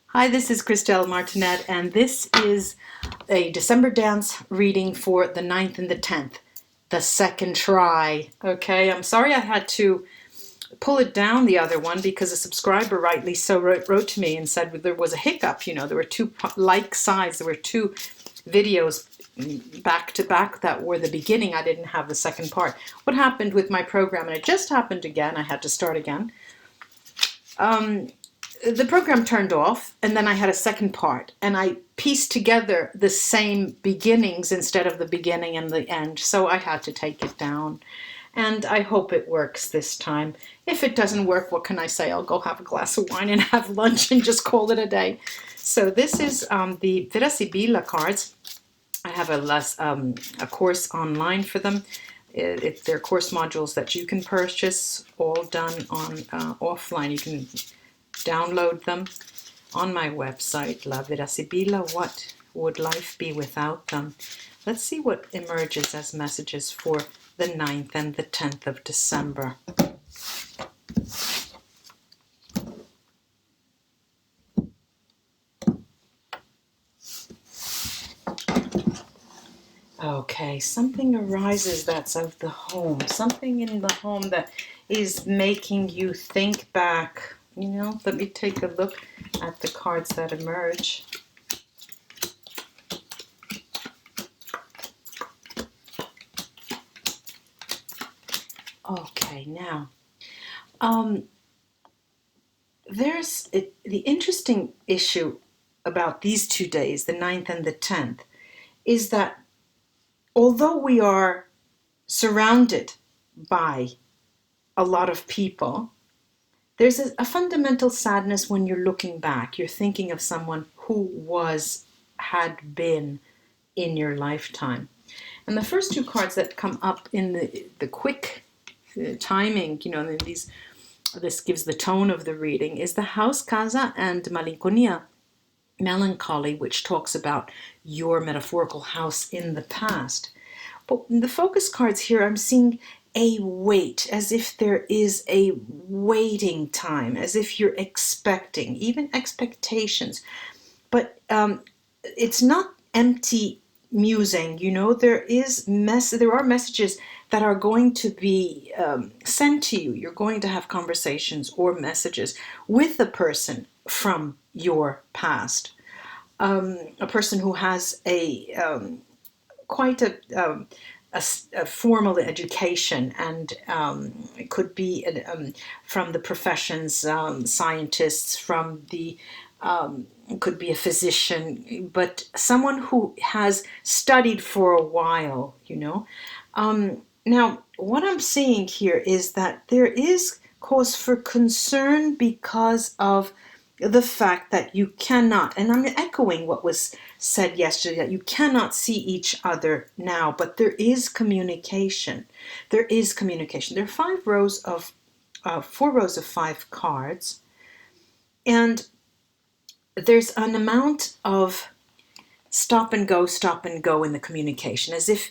Hi, this is Christelle Martinette, and this is a December dance reading for the 9th and the 10th, the second try. Okay, I'm sorry I had to pull it down the other one because a subscriber rightly so wrote to me and said there was a hiccup. You know, there were two like sides, there were two videos back to back that were the beginning. I didn't have the second part. What happened with my program, and it just happened again, I had to start again. The program turned off, and then I had a second part, and I pieced together the same beginnings instead of the beginning and the end, so I had to take it down. And I hope it works this time. If it doesn't work, what can I say? I'll go have a glass of wine and have lunch and just call it a day. So this is the Fidelity cards. I have a course online for them. They're course modules that you can purchase, all done on offline. You can download them on my website, La Vida Sibila. What would life be without them? Let's see what emerges as messages for the 9th and the 10th of December. Okay, something arises that's of the home, something in the home that is making you think back. You know, let me take a look at the cards that emerge. Okay, now, there's the interesting issue about these 2 days, the 9th and the 10th, is that although we are surrounded by a lot of people, there's a fundamental sadness when you're looking back. You're thinking of someone who had been in your lifetime. And the first two cards that come up in the quick timing, you know, this gives the tone of the reading, is the House, Casa, and Malinconia, melancholy, which talks about your metaphorical house in the past. But in the focus cards here, I'm seeing a wait, as if there is a waiting time, as if you're expecting, even expectations. But it's not empty musing, you know, there are messages that are going to be sent to you. You're going to have conversations or messages with a person from your past, a person who has quite a formal education, and it could be from the professions, scientists, from the could be a physician, but someone who has studied for a while, you know. Now, what I'm seeing here is that there is cause for concern because of the fact that you cannot, and I'm echoing what was said yesterday, that you cannot see each other now, but there is communication. There is communication. There are 4 rows of 5 cards, and there's an amount of stop and go in the communication, as if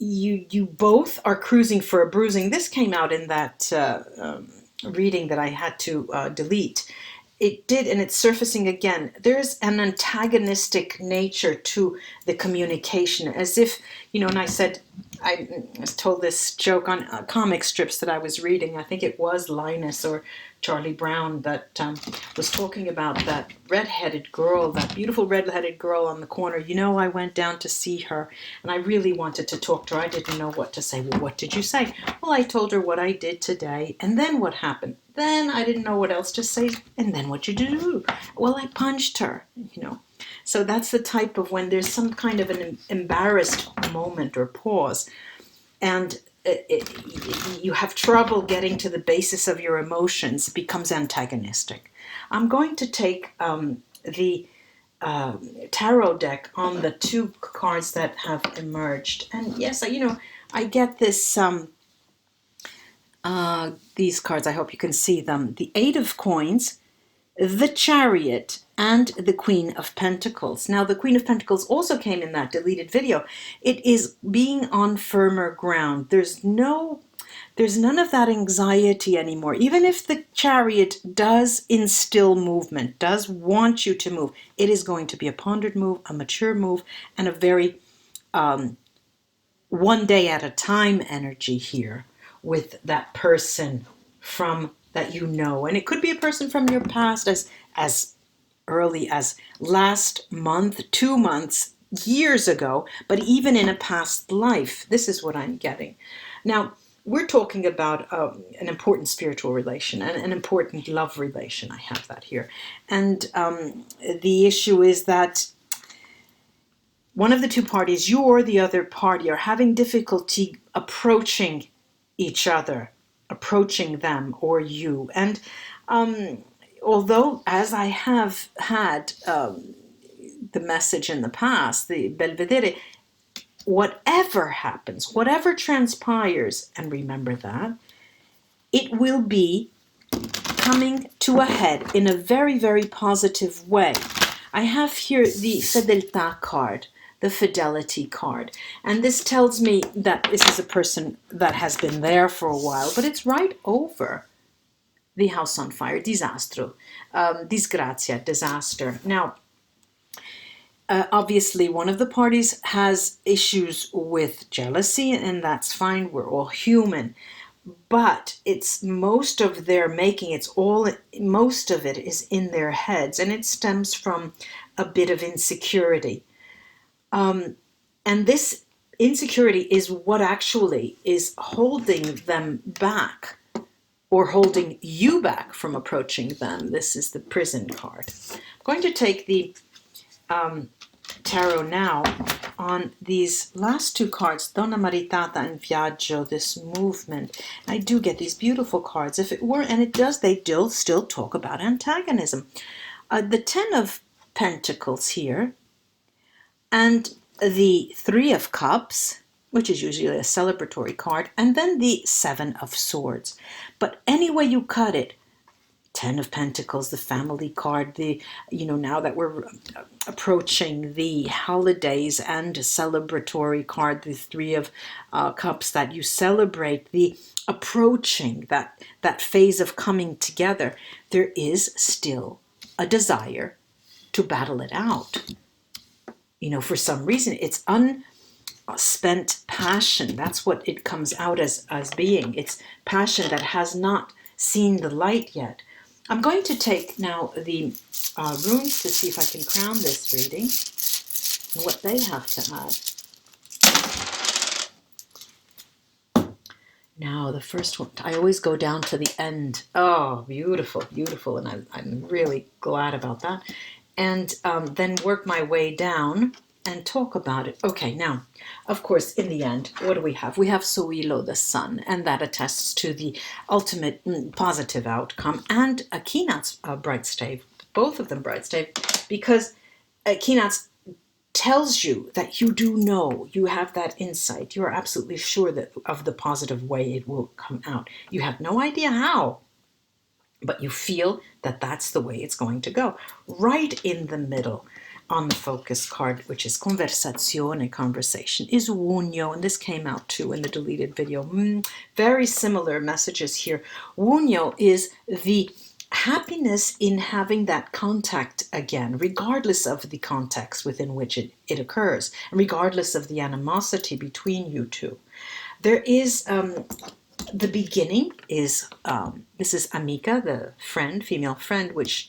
you both are cruising for a bruising. This came out in that reading that I had to delete. It did, and it's surfacing again. There's an antagonistic nature to the communication, as if, you know, and I was told this joke on comic strips that I was reading. I think it was Linus or Charlie Brown that was talking about that redheaded girl, that beautiful redheaded girl on the corner. You know, I went down to see her, and I really wanted to talk to her. I didn't know what to say. Well, what did you say? Well, I told her what I did today, and then what happened? Then I didn't know what else to say, and then what did you do? Well, I punched her, you know. So that's the type of when there's some kind of an embarrassed moment or pause, and you have trouble getting to the basis of your emotions, it becomes antagonistic. I'm going to take the tarot deck on the 2 cards that have emerged. And yes, you know, I get this, these cards, I hope you can see them. The 8 of Coins, the Chariot, and the Queen of Pentacles. Now, the Queen of Pentacles also came in that deleted video. It is being on firmer ground. There's There's none of that anxiety anymore. Even if the chariot does instill movement, does want you to move, it is going to be a pondered move, a mature move, and a very one day at a time energy here with that person from that you know. And it could be a person from your past as early as last month, 2 months, years ago, but even in a past life. This is what I'm getting. Now, we're talking about an important spiritual relation and an important love relation. I have that here. And the issue is that one of the two parties, you or the other party, are having difficulty approaching each other, approaching them or you. And although, as I have had the message in the past, the Belvedere, whatever happens, whatever transpires, and remember that, it will be coming to a head in a very, very positive way. I have here the Fidelity card, the Fidelity card. And this tells me that this is a person that has been there for a while, but it's right over the house on fire, disastro, disgrazia, disaster. Now, obviously, one of the parties has issues with jealousy, and that's fine. We're all human. But it's most of their making, most of it is in their heads, and it stems from a bit of insecurity. And this insecurity is what actually is holding them back, or holding you back from approaching them. This is the Prison card. I'm going to take the tarot now on these last two cards, Donna Maritata and Viaggio, this movement. I do get these beautiful cards. If it were, and it does, they do still talk about antagonism. The Ten of Pentacles here, and the Three of Cups, which is usually a celebratory card, and then the Seven of Swords. But any way you cut it, Ten of Pentacles, the family card, now that we're approaching the holidays, and a celebratory card, the Three of Cups, that you celebrate the approaching, that phase of coming together. There is still a desire to battle it out. For some reason, it's unspent passion. That's what it comes out as being. It's passion that has not seen the light yet. I'm going to take now the runes to see if I can crown this reading and what they have to add. Now, the first one, I always go down to the end. Oh, beautiful, beautiful, and I'm really glad about that. And then work my way down and talk about it. Okay, now, of course, in the end, what do we have? We have Soilo, the sun, and that attests to the ultimate positive outcome, and a Keenat's bright stave, both of them bright stave, because Keenat's tells you that you do know, you have that insight, you are absolutely sure that of the positive way it will come out. You have no idea how, but you feel that that's the way it's going to go. Right in the middle on the focus card, which is conversazione, conversation, is Wunyo, and this came out too in the deleted video. Very similar messages here. Wunyo is the happiness in having that contact again, regardless of the context within which it occurs, and regardless of the animosity between you two. There is the beginning is, this is Amica, the friend, female friend, which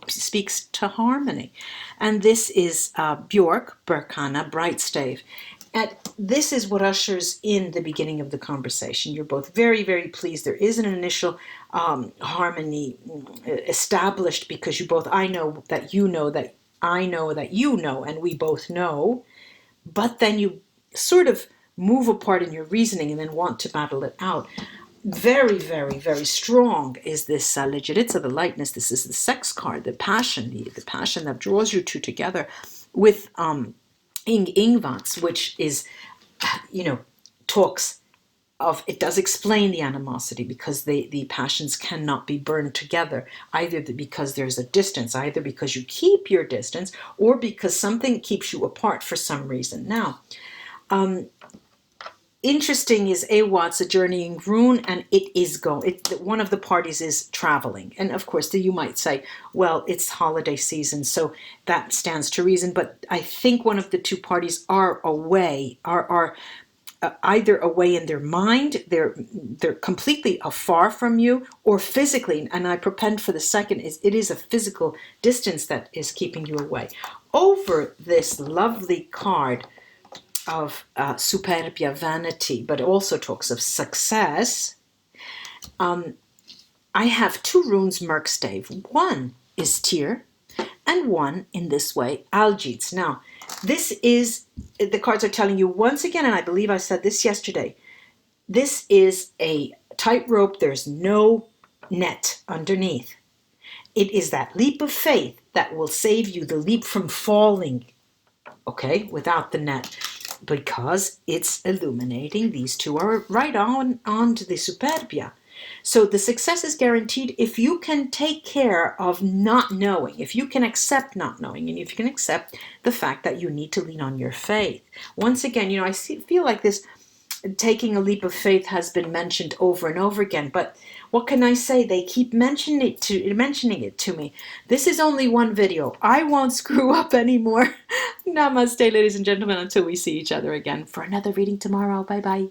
speaks to harmony. And this is Bjork, Berkana, bright stave. And this is what ushers in the beginning of the conversation. You're both very, very pleased. There is an initial harmony established because you both, I know that you know that I know that you know, and we both know. But then you sort of move apart in your reasoning and then want to battle it out. Very, very, very strong is this Leggerizza, the lightness. This is the sex card, the passion, the passion that draws you two together with Ingvats, which is, talks of, it does explain the animosity because the passions cannot be burned together, either because there's a distance, either because you keep your distance, or because something keeps you apart for some reason. Now, interesting is Awat's a journeying rune, and it is one of the parties is traveling. And of course, you might say, well, it's holiday season, so that stands to reason. But I think one of the two parties are away, are either away in their mind, they're completely afar from you, or physically. And I propend for the second, it is a physical distance that is keeping you away. Over this lovely card of superbia, vanity, but also talks of success, I have two runes Merkstave. One is Tyr, and one in this way, Algids. Now, this is, the cards are telling you once again, and I believe I said this yesterday, this is a tightrope. There's no net underneath. It is that leap of faith that will save you, the leap from falling, okay, without the net, because it's illuminating. These two are right on to the superbia. So the success is guaranteed if you can take care of not knowing, if you can accept not knowing, and if you can accept the fact that you need to lean on your faith. Once again, I feel like this taking a leap of faith has been mentioned over and over again, but what can I say? They keep mentioning it to me. This is only one video. I won't screw up anymore. Namaste, ladies and gentlemen, until we see each other again for another reading tomorrow. Bye bye.